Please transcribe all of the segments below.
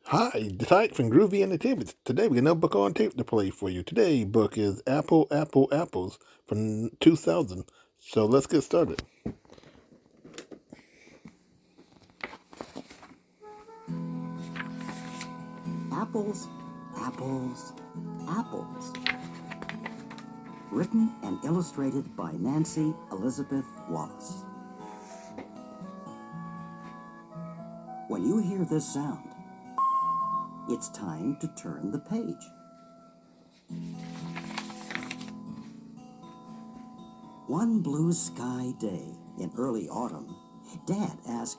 Hi, Tyke from Groovy Entertainment. Today we got another book on tape to play for you. Today's book is Apple, Apple, Apples from 2000. So let's get started. Apples, apples, apples. Written and illustrated by Nancy Elizabeth Wallace. When you hear this sound, it's time to turn the page. One blue sky day in early autumn, Dad asked,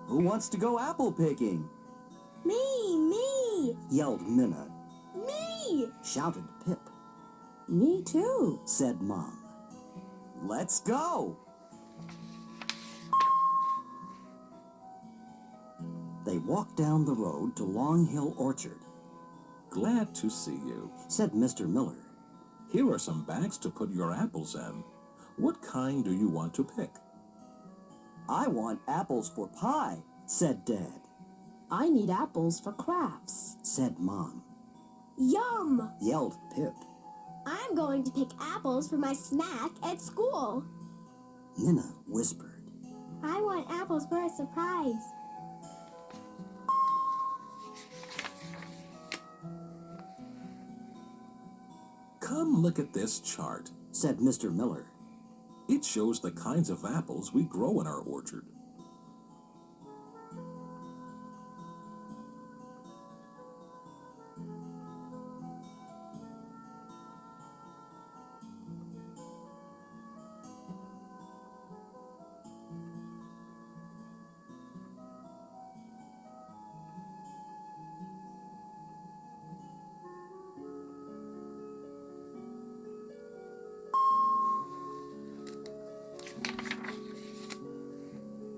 "Who wants to go apple picking?" Me, yelled Minna. me, Shouted Pip, me too. said Mom. "Let's go!" They walked down the road to Long Hill Orchard. "Glad to see you," said Mr. Miller. "Here are some bags to put your apples in. What kind do you want to pick?" "I want apples for pie," said Dad. I need apples for crafts. Said Mom. Yum! Yelled Pip. I'm going to pick apples for my snack at school. Minna whispered. I want apples for a surprise. "Come look at this chart," said Mr. Miller. "It shows the kinds of apples we grow in our orchard."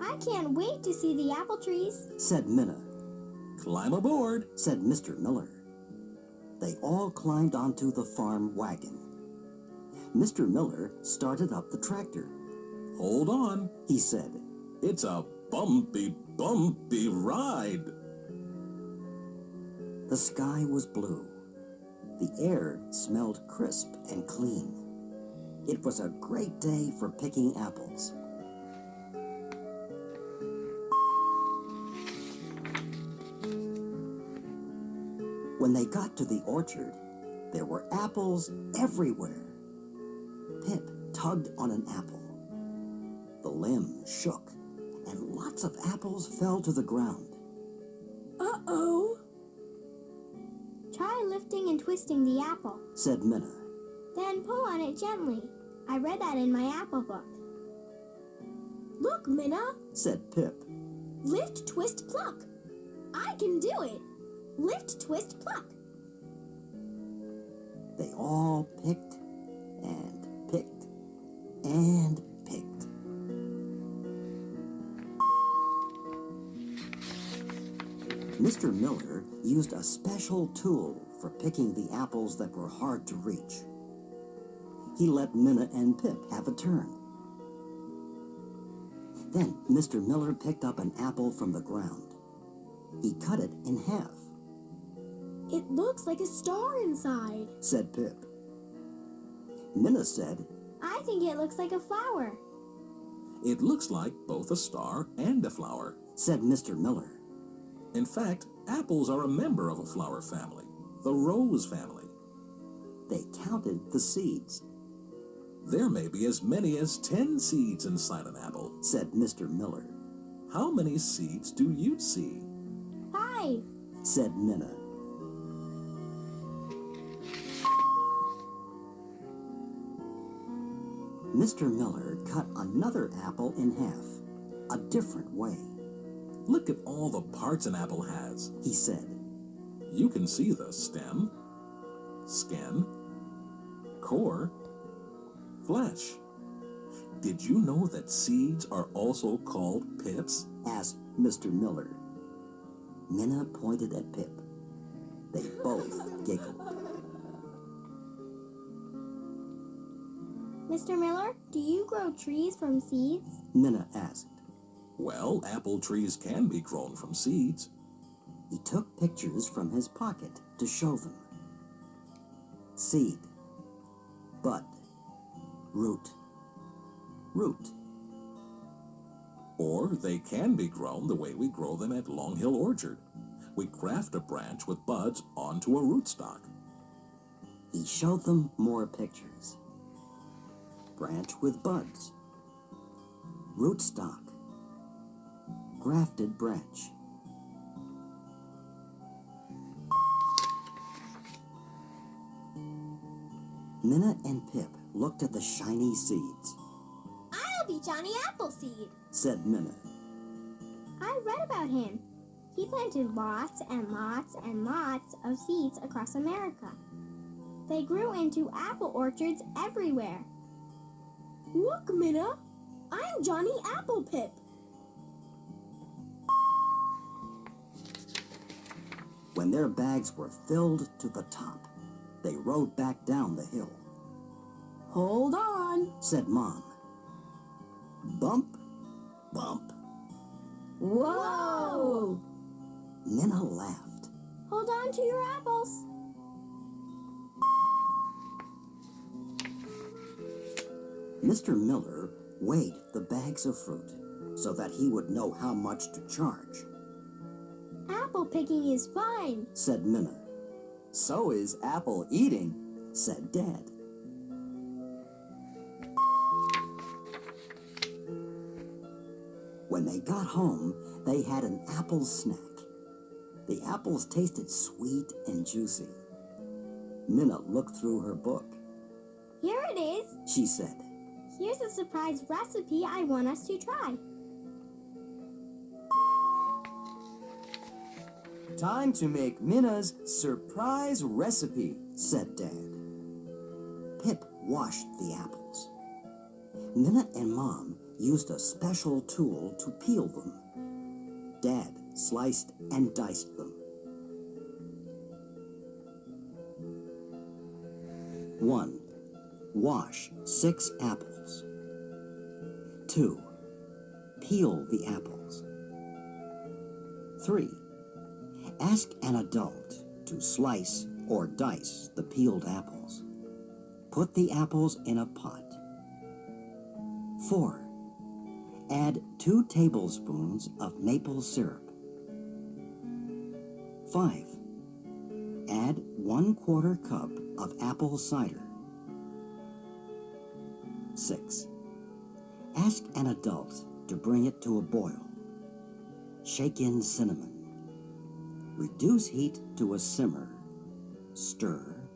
I can't wait to see the apple trees, said Minna. "Climb aboard," said Mr. Miller. They all climbed onto the farm wagon. Mr. Miller started up the tractor. "Hold on," he said. "It's a bumpy, bumpy ride." The sky was blue. The air smelled crisp and clean. It was a great day for picking apples. When they got to the orchard, there were apples everywhere. Pip tugged on an apple. The limb shook, and lots of apples fell to the ground. Uh-oh. Try lifting and twisting the apple. Said Minna. Then pull on it gently. I read that in my apple book. Look, Minna. Said Pip. Lift, twist, pluck. I can do it. Lift, twist, pluck. They all picked and picked and picked. Mr. Miller used a special tool for picking the apples that were hard to reach. He let Minna and Pip have a turn. Then Mr. Miller picked up an apple from the ground. He cut it in half. It looks like a star inside, said Pip. Minna said, I think it looks like a flower. "It looks like both a star and a flower," said Mr. Miller. "In fact, apples are a member of a flower family, the rose family." They counted the seeds. "There may be as many as 10 seeds inside an apple," said Mr. Miller. "How many seeds do you see?" 5, said Minna. Mr. Miller cut another apple in half, a different way. "Look at all the parts an apple has," he said. "You can see the stem, skin, core, flesh. Did you know that seeds are also called pips?" asked Mr. Miller. Minna pointed at Pip. They both giggled. Mr. Miller, do you grow trees from seeds? Minna asked. "Well, apple trees can be grown from seeds." He took pictures from his pocket to show them. Seed, bud, root, root. Or they can be grown the way we grow them at Long Hill Orchard. We graft a branch with buds onto a rootstock. He showed them more pictures. Branch with buds, rootstock, grafted branch. Minna and Pip looked at the shiny seeds, I'll be Johnny Appleseed. said Minna. I read about him. He planted lots and lots and lots of seeds across America. They grew into apple orchards everywhere. Look, Minna, I'm Johnny Applepip. When their bags were filled to the top, they rode back down the hill. Hold on. Said Mom. Bump, bump. Whoa! Minna laughed. Hold on to your apples. Mr. Miller weighed the bags of fruit so that he would know how much to charge, Apple picking is fun. said Minna. So is apple eating, said Dad. When they got home, they had an apple snack. The apples tasted sweet and juicy. Minna looked through her book. Here it is. She said, Here's a surprise recipe I want us to try. "Time to make Minna's surprise recipe," said Dad. Pip washed the apples. Minna and Mom used a special tool to peel them. Dad sliced and diced them. 1. Wash 6 apples. 2. Peel the apples. 3. Ask an adult to slice or dice the peeled apples. Put the apples in a pot. 4. Add 2 tablespoons of maple syrup. 5. Add 1/4 cup of apple cider. 6. Ask an adult to bring it to a boil. Shake in cinnamon. Reduce heat to a simmer. Stir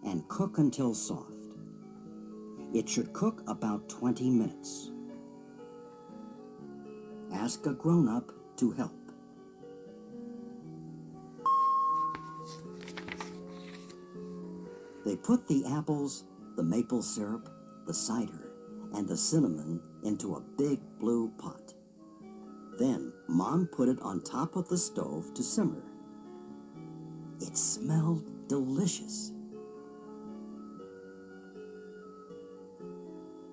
and cook until soft. It should cook about 20 minutes. Ask a grown-up to help. They put the apples, the maple syrup, the cider, and the cinnamon into a big blue pot. Then Mom put it on top of the stove to simmer. It smelled delicious.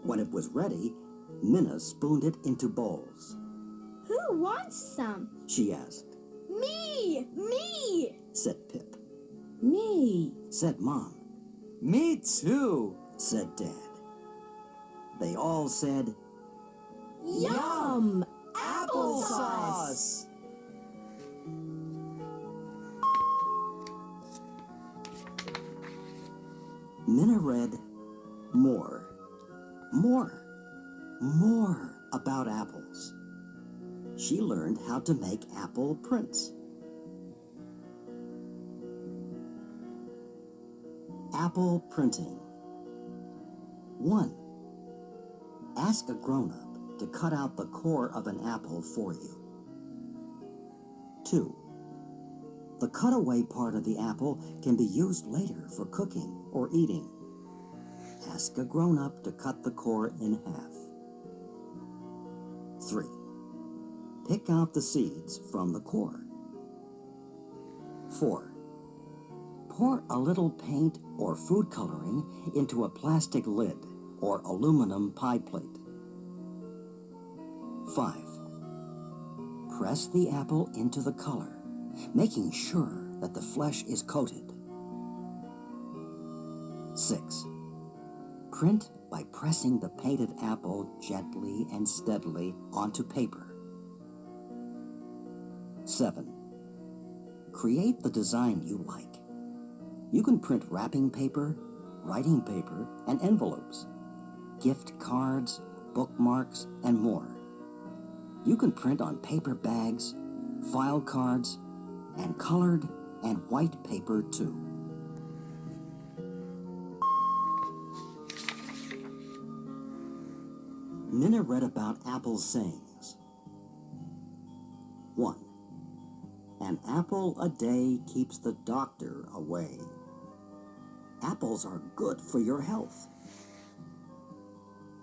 When it was ready, Minna spooned it into bowls. Who wants some? She asked. Me! Me! Said Pip. Me. Said Mom. Me too, said Dad. They all said, Yum! Applesauce! Minna read more about apples. She learned how to make apple prints. Apple printing. 1. Ask a grown-up to cut out the core of an apple for you. 2. The cutaway part of the apple can be used later for cooking or eating. Ask a grown-up to cut the core in half. 3. Pick out the seeds from the core. 4. Pour a little paint or food coloring into a plastic lid or aluminum pie plate. 5. Press the apple into the color making sure that the flesh is coated. 6. Print by pressing the painted apple gently and steadily onto paper. 7. Create the design you like. You can print wrapping paper, writing paper, and envelopes, gift cards, bookmarks, and more. You can print on paper bags, file cards, and colored and white paper too. Minna read about apple sayings. 1. An apple a day keeps the doctor away. Apples are good for your health.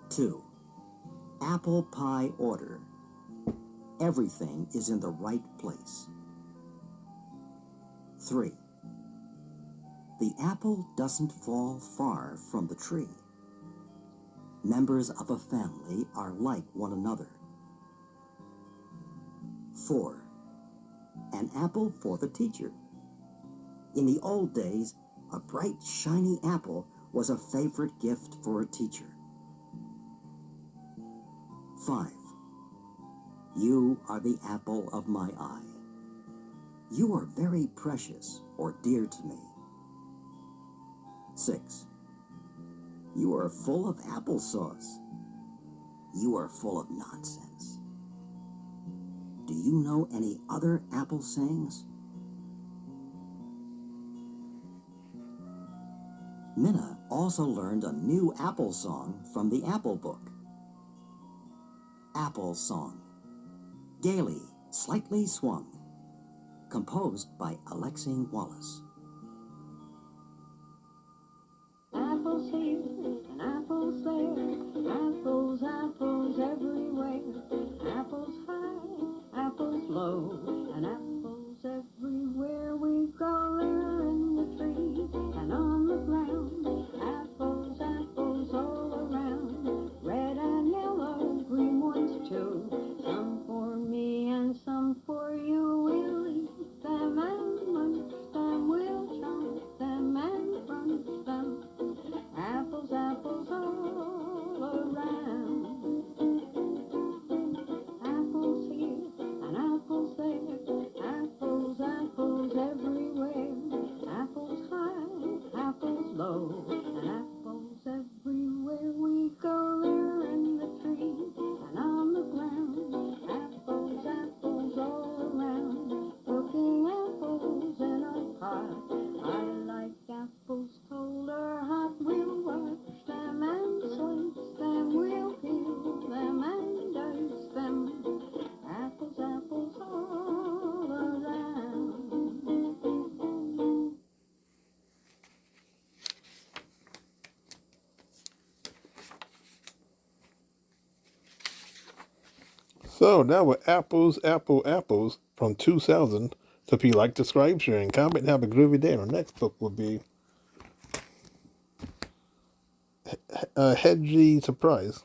2. Apple pie order. Everything is in the right place. 3. The apple doesn't fall far from the tree. Members of a family are like one another. 4. An apple for the teacher. In the old days, a bright, shiny apple was a favorite gift for a teacher. 5. You are the apple of my eye. You are very precious or dear to me. 6. You are full of applesauce. You are full of nonsense. Do you know any other apple sayings? Minna also learned a new apple song from the Apple Book. Apple Song. Gaily, slightly swung. Composed by Alexine Wallace. Apples here and apples there, apples, apples everywhere. Apples high, apples low, and apples everywhere we go. There in the trees and on the ground. Apples, apples all around. Red and yellow, green ones too. Some for me and some for you. We'll eat them and munch them. We'll chomp them and crunch them. Apples, apples all around. Apples here and apples there. Apples, apples everywhere. Apples high, apples low, and apples everywhere we go. There in the trees and on the ground. Apples, apples all around. Cooking apples in a pot. I like apples cold or hot. We'll wash them and slice them. We'll peel them and dice them. Apples, apples all around. So that were Apples, Apples from 2000. So if you like, subscribe, share, and comment, and have a groovy day. Our next book will be Hedgie Surprise.